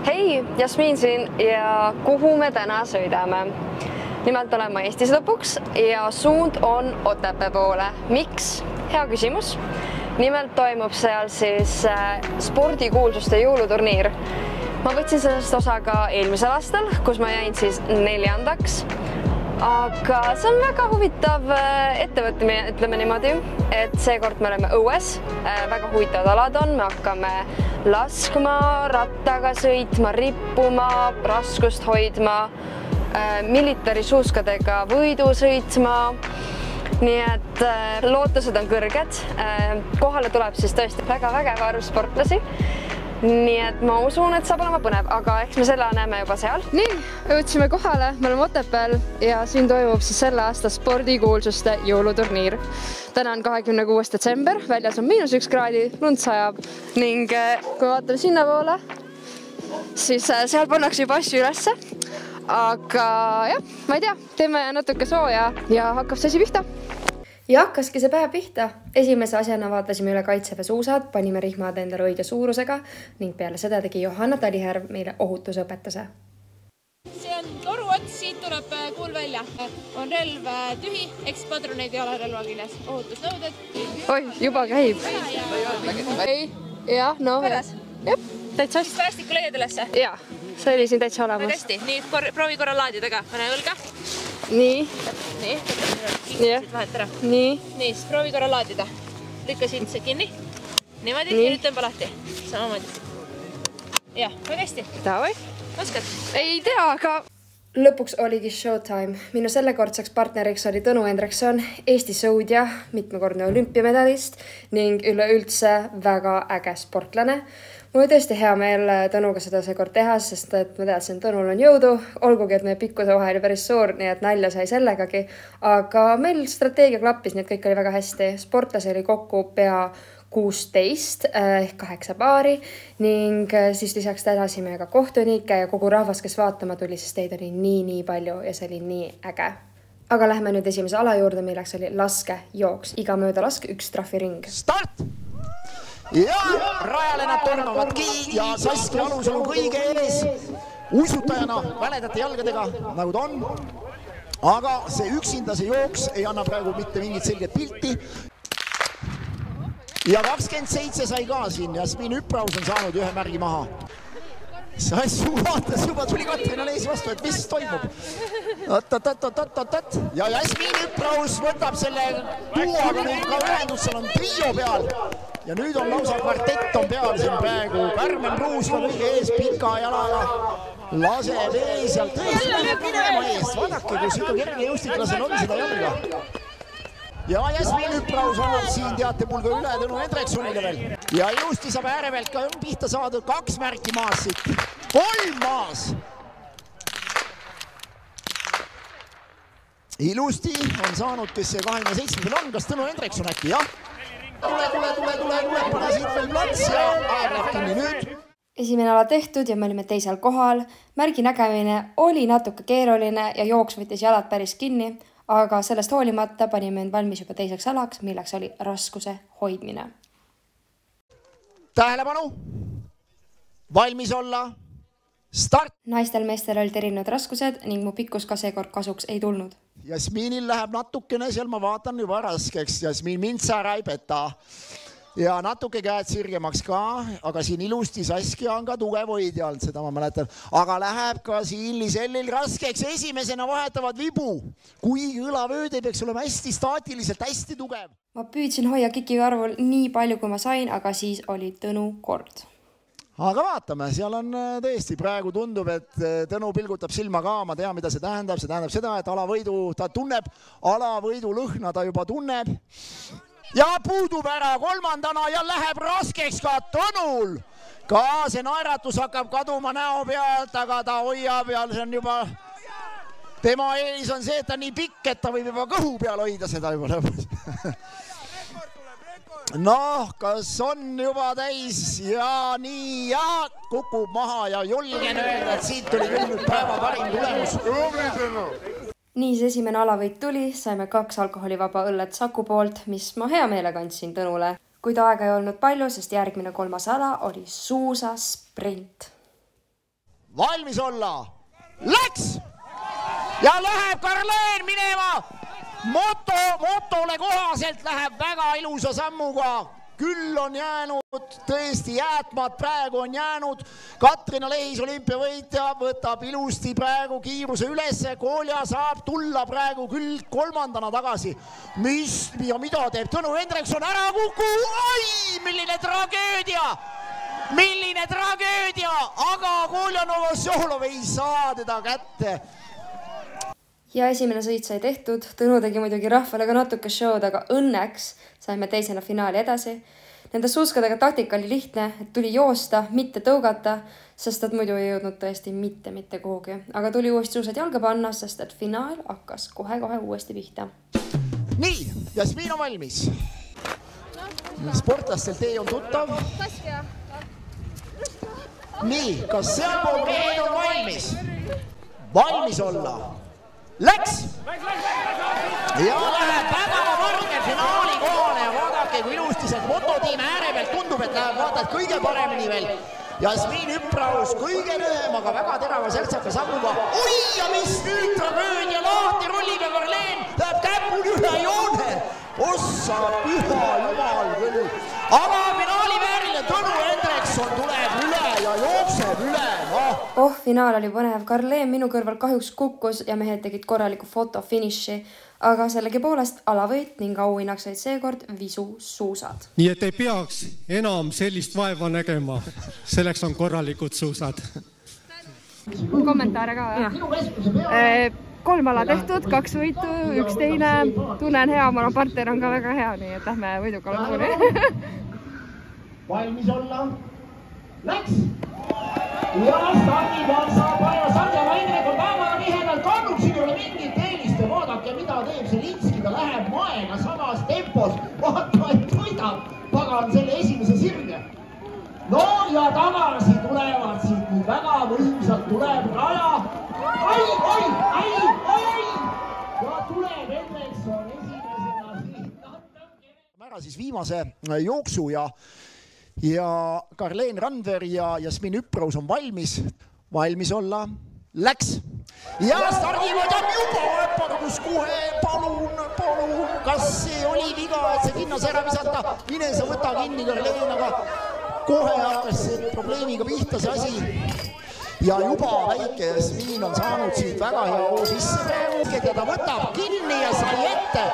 Hei, Jasmin siin ja kuhu me täna sõidame? Nimelt olen ma Eestis lõpuks ja suund on Otepää poole. Miks? Hea küsimus. Nimelt toimub seal siis spordikuulsuste jõuluturniir. Ma võtsin sellest osa ka eelmisel aastal, kus ma jäin siis 4. Aga see on väga huvitav ettevõtmine, ütleme niimoodi, et seekord me oleme õues, väga huvitavad alad on, me hakkame laskma, rattaga sõitma, rippuma, raskust hoidma, militaarisuuskadega võidu sõitma, nii et lootused on kõrged. Kohale tuleb siis tõesti väga vägeva arv sportlasi. Nii et ma usun, et saab olema põnev, aga eks me selle näeme juba seal. Nii, jõudsime kohale, me oleme Otepääl ja siin toimub siis selle aasta spordikuulsuste jõuluturniir. Täna on 26. detsember, väljas on -1 kraadi, lund sajab ning kui vaatame sinna poole, siis seal pannakse juba asju ülesse. Aga jah, ma ei tea, teeme natuke sooja ja hakkab see asi pihta. Ja hakkaski see päev pihta. Esimese asjana vaatasime üle Kaitseväe suusad, panime rihmad endale õige suurusega ning peale seda tegi Johanna Talihärv meile ohutusõpetuse. See on toru ots, siit tuleb kuul välja. On relv tühi, eks padruneid ei ole relva küljes. Ohutusnõuded. Oi, juba käib. Ei, jah, no. Korras? Jah, täitsa hästi. Päästiku leiad ülesse? Jaa, see oli siin täitsa olemas. Väga hästi, nii proovi korra laadida ka, pane õlga. Nii. Nii, siit vahet ära. Nii, siis proovi korra laadida. Lükka siit see kinni. Niimoodi, ja nüüd tõmba lahti. Samamoodi. Jah, väga hästi. Davai. Oskad? Ei tea, aga... Lõpuks oligi showtime. Minu sellekordseks partneriks oli Tõnu Hendrikson, Eesti sõudja, mitmekordne olümpiamedalist ning üleüldse väga äge sportlane. Mul oli tõesti hea meel Tõnuga seda seekord teha, sest et ma teadsin, et Tõnul on jõudu, olgugi, et meie pikkuse vahe oli päris suur, nii et nalja sai sellegagi. Aga meil strateegia klappis, nii et kõik oli väga hästi. Sportlasi oli kokku pea 16 ehk 8 paari ning siis lisaks tänasime ka kohtunikke ja kogu rahvas, kes vaatama tuli, sest teid oli nii palju ja see oli nii äge. Aga lähme nüüd esimese ala juurde, milleks oli laskejooks. Iga mööda laske 1 trahviring. Start! Ja rajale nad tormavadki ja Saski alus on kõige ees uisutajana väledate jalgadega, nagu ta on. Aga see üksinda see jooks ei anna praegu mitte mingit selget pilti. Ja 27 sai ka siin, Jasmin Üpraus on saanud 1 märgi maha. Sassu vaatas juba, tuli Katrina Leesi vastu, et mis toimub. Ja Jasmin Üpraus võtab selle tuuaga nüüd ka ühendus, seal on trio peal. Ja nüüd on lausa kvartett on peal siin praegu. Karmen Ruusla kõige ees pika jalaga. Laseb ees ja tõesti läheb minema eest. Vaadake, kus ikka kerge jõustiklasel on seda jalga. Ja Jasmin Üpraus annab siin teatepulga üle Tõnu Hendriksonile veel. Ja jõusti saab ääre pealt ka pihta saadud 2 märki maas siit. 3 maas. Ilusti on saanud, kes see 27 on, kas Tõnu Hendrikson äkki, jah? Tule, pane siit veel plats ja aeg läheb kinni nüüd. Esimene ala tehtud ja me olime teisel kohal. Märgi nägemine oli natuke keeruline ja jooks võttis jalad päris kinni, aga sellest hoolimata panime end valmis juba teiseks alaks, milleks oli raskuse hoidmine. Tähelepanu! Valmis olla! Start! Naistel-meestel olid erinevad raskused ning mu pikkus ka seekord kasuks ei tulnud. Jasminil läheb natukene, seal ma vaatan juba raskeks. Jasmin Mintsaara ei peta. Ja natuke käed sirgemaks ka, aga siin ilusti Saskia on ka tugev hoidja olnud, seda ma mäletan. Aga läheb ka siin Lisellil raskeks. Esimesena vahetavad vibu. Kui õlavööd ei peaks olema hästi staatiliselt, hästi tugev. Ma püüdsin hoia kiki arvul nii palju, kui ma sain, aga siis oli Tõnu kord. Aga vaatame, seal on tõesti, praegu tundub, et Tõnu pilgutab silma ka, ma tean, mida see tähendab. See tähendab seda, et alavõidu ta tunneb, alavõidu lõhna ta juba tunneb. Ja puudub ära 3. ja läheb raskeks ka Tõnul. Ka see naeratus hakkab kaduma näo pealt, aga ta hoiab ja see on juba... Tema eelis on see, et ta nii pikk, et ta võib juba kõhu peal hoida seda juba lõpus. Noh, kas on juba täis ja nii ja kukub maha ja julgen öelda, et siit tuli küll nüüd päeva parim tulemus. Nii see esimene alavõit tuli, saime 2 alkoholivaba õllet Saku poolt, mis ma hea meelega andsin Tõnule. Kuid aega ei olnud palju, sest järgmine 3. ala oli suusasprint. valmis olla. Läks! Ja läheb Karleen minema. Motole kohaselt läheb väga ilusa sammuga. Küll on jäänud tõesti jäätmad, praegu on jäänud Katrina Lehis olümpiavõitja, võtab ilusti praegu kiiruse ülesse, Kolja saab tulla praegu küll kolmandana tagasi. Ja mida teeb Tõnu Hendrikson, ära kuku, oi, milline tragöödia, aga Kolja Novosjolov ei saa teda kätte. Ja esimene sõit sai tehtud, Tõnu tegi muidugi rahvale ka natuke show'd, aga õnneks saime teisena finaali edasi. Nende suuskadega taktika oli lihtne, et tuli joosta, mitte tõugata, sest et muidu ei jõudnud tõesti mitte kuhugi. Aga tuli uuesti suusad jalga panna, sest et finaal hakkas kohe uuesti pihta. Nii, Jasmin on valmis. Sportlastel tee on tuttav. Nii, kas sealpool mehed on valmis? Valmis olla. Läks! Ja läheb väga varge finaali kohale ja vaadake, kui ilusti see mototiim ääre pealt tundub, et läheb vaatad kõige paremini veel. Jasmin Üpraus kõige lühem, aga väga terava särtsaka sammuga. Oi, ja mis nüüd tragöödia lahti rullib ja Karleen läheb käpul üle joone. Ossa püha jumal küll. Aga finaali vääriline Tõnu Hendrikson tuleb üle ja jookseb üle. Finaal oli põnev. Karleen minu kõrval kahjuks kukkus ja mehed tegid korraliku fotofiniši, aga sellegi poolest alavõit ning auhinnaks said seekord visusuusad. Nii et ei peaks enam sellist vaeva nägema. Selleks on korralikud suusad. Kommentaare ka või? 3 ala tehtud, 2 võitu, 1 teine. Tunnen hea, oma partner on ka väga hea, nii et lähme võiduga lõpuni. Valmis olla. Läks! Ja stardipealt saab palju Sandjama Hendrikul väga tihedalt kannuks, siin ei ole mingit eelist ja vaadake, mida teeb see Litski, ta läheb maega samas tempos, vaata, et võidab, pagan selle esimese sirge. No ja tagasi tulevad siit nüüd väga võimsalt, tuleb raja, ai, ja tuleb Hendrikson esimesena siit. Ära siis viimase jooksu ja Karleen Randver ja Jasmin Üpraus on valmis olla. Läks! Ja stardivõid on juba õppagus kohe, palun, kas see oli viga, et see kinnas ära visata? Mine sa võta kinni Karleen, aga kohe hakkas see probleemiga pihta see asi. Ja juba väike Jasmin on saanud siit väga hea hoo sisse praegu, ja ta võtab kinni ja sai ette.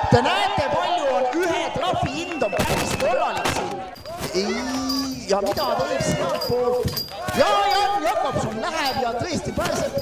Te näete, palju on ühe trahvi hind on päris korralik siin. Ja mida teeb sealt poolt? Ja Jakobson läheb ja tõesti pääseb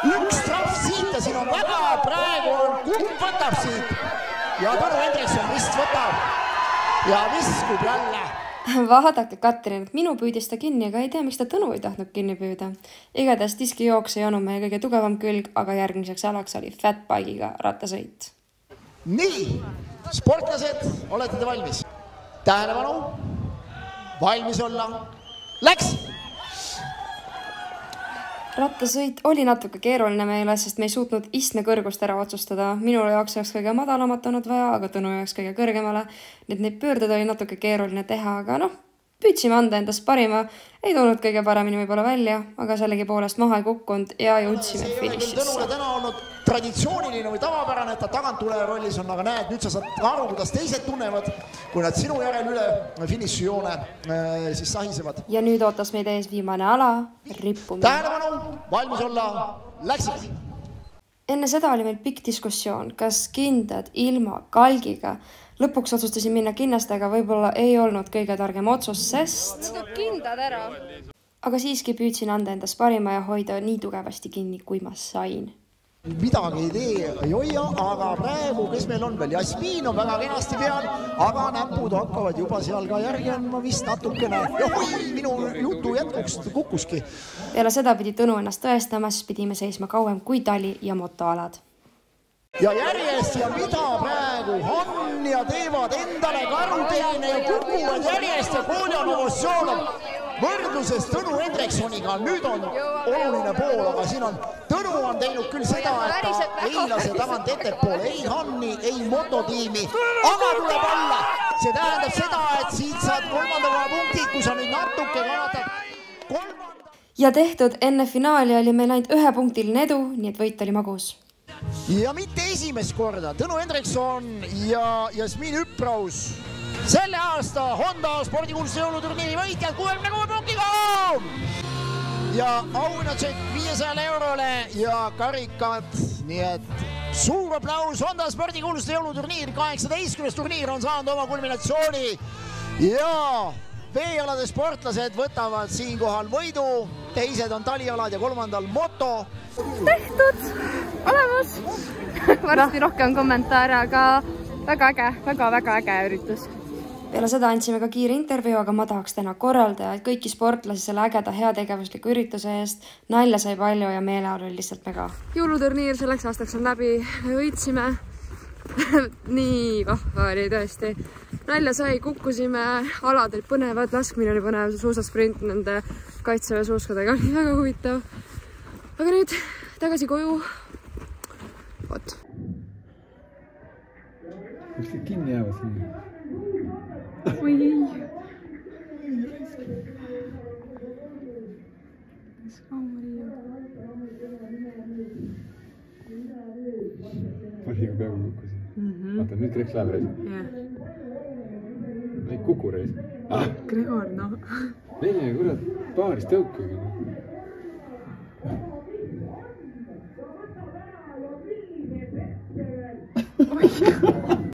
üks trahv siit ja siin on väga praegu kumb võtab siit. Ja Tõnu Hendrikson vist võtab ja viskub jälle. Vaadake Katrin, minu püüdis ta kinni, aga ei tea, miks ta Tõnu ei tahtnud kinni püüda. Igatahes diski jooks ei olnud meie kõige tugevam külg, aga järgmiseks alaks oli fatbike'iga rattasõit. Nii, sportlased, olete te valmis? Tähelepanu! Valmis olla. Läks! Rattasõit oli natuke keeruline meile, sest me ei suutnud istme kõrgust ära otsustada. Minule jaoks oleks kõige madalamat olnud vaja, aga Tõnu jaoks kõige kõrgemale. Need pöörded oli natuke keeruline teha, aga püüdsime anda endast parima. Ei tulnud kõige paremini võib-olla välja, aga sellegi poolest maha ei kukkunud ja jõudsime finišisse. Tõnule täna olnud traditsiooniline või tavapärane, et ta tagant tuleja rollis on, aga näed, nüüd sa saad aru, kuidas teised tunnevad, kui nad sinu järel üle finišijoone siis sahisevad. Ja nüüd ootas meid ees viimane ala, rippumine. Tähelepanu, valmis olla, läksid! Enne seda oli meil pikk diskussioon, kas kindad ilma kalgiga. Lõpuks otsustasin minna kinnastega, võib-olla ei olnud kõige targem otsus, sest... Kindad ära. Aga siiski püüdsin anda endast parima ja hoida nii tugevasti kinni, kui ma sain. Midagi ei tee, ei hoia, aga praegu, kes meil on veel? Jasmin on väga kenasti peal, aga näpud hakkavad juba seal ka järgi andma vist natukene. Ja minu jutu jätkuks kukkuski. Peale seda pidi Tõnu ennast tõestama, siis pidime seisma kauem kui tali ja motoalad. Ja järjest ja mida praegu Hanja teevad endale karuteene ja kukuvad järjest ja Kolja Novosjolov võrdluses Tõnu Hendriksoniga. Nüüd on oluline pool, aga siin on Tõnu on teinud küll seda, et ta ei lase tagant ettepoole, ei Hanni, ei mototiimi, aga tuleb alla. See tähendab seda, et siit saad kolmanda koha punktid, kui sa nüüd natuke kannatad kolmanda. ja tehtud, enne finaali oli meil ainult 1-punktiline edu, nii et võit oli magus. Ja mitte esimest korda Tõnu Hendrikson ja Jasmin Üpraus. Selle aasta Honda spordikuulsuse jõuluturniiri võitjad 66 punktiga! Ja auhinnatšekk 500 eurole ja karikad, nii et suur aplaus Honda spordikuulsuse jõuluturniir, 18. turniir on saanud oma kulminatsiooni ja veealade sportlased võtavad siinkohal võidu, teised on talialad ja kolmandal moto. Tehtud! Olemas! Varsti rohkem kommentaare, aga väga äge üritus. Peale seda andsime ka kiire intervjuu, aga ma tahaks täna korraldajaid kõiki sportlasi selle ägeda heategevusliku ürituse eest. Nalja sai palju ja meeleolu oli lihtsalt mega. Jõuluturniir selleks aastaks on läbi, me võitsime. Nii vahva oli tõesti. Nalja sai, kukkusime, alad olid põnevad, laskmine oli põnev, suusasprint nende kaitseväe suuskadega oli väga huvitav. Aga nüüd tagasi koju. Vot. Kas te kinni jäävad sinna? Oi ei. Palju peaaegu kukkusin. Vaata, nüüd Greks läheb reis. Ei kuku reis. Gregor, no. Mene, kurat, paaris tõukagi. Oi.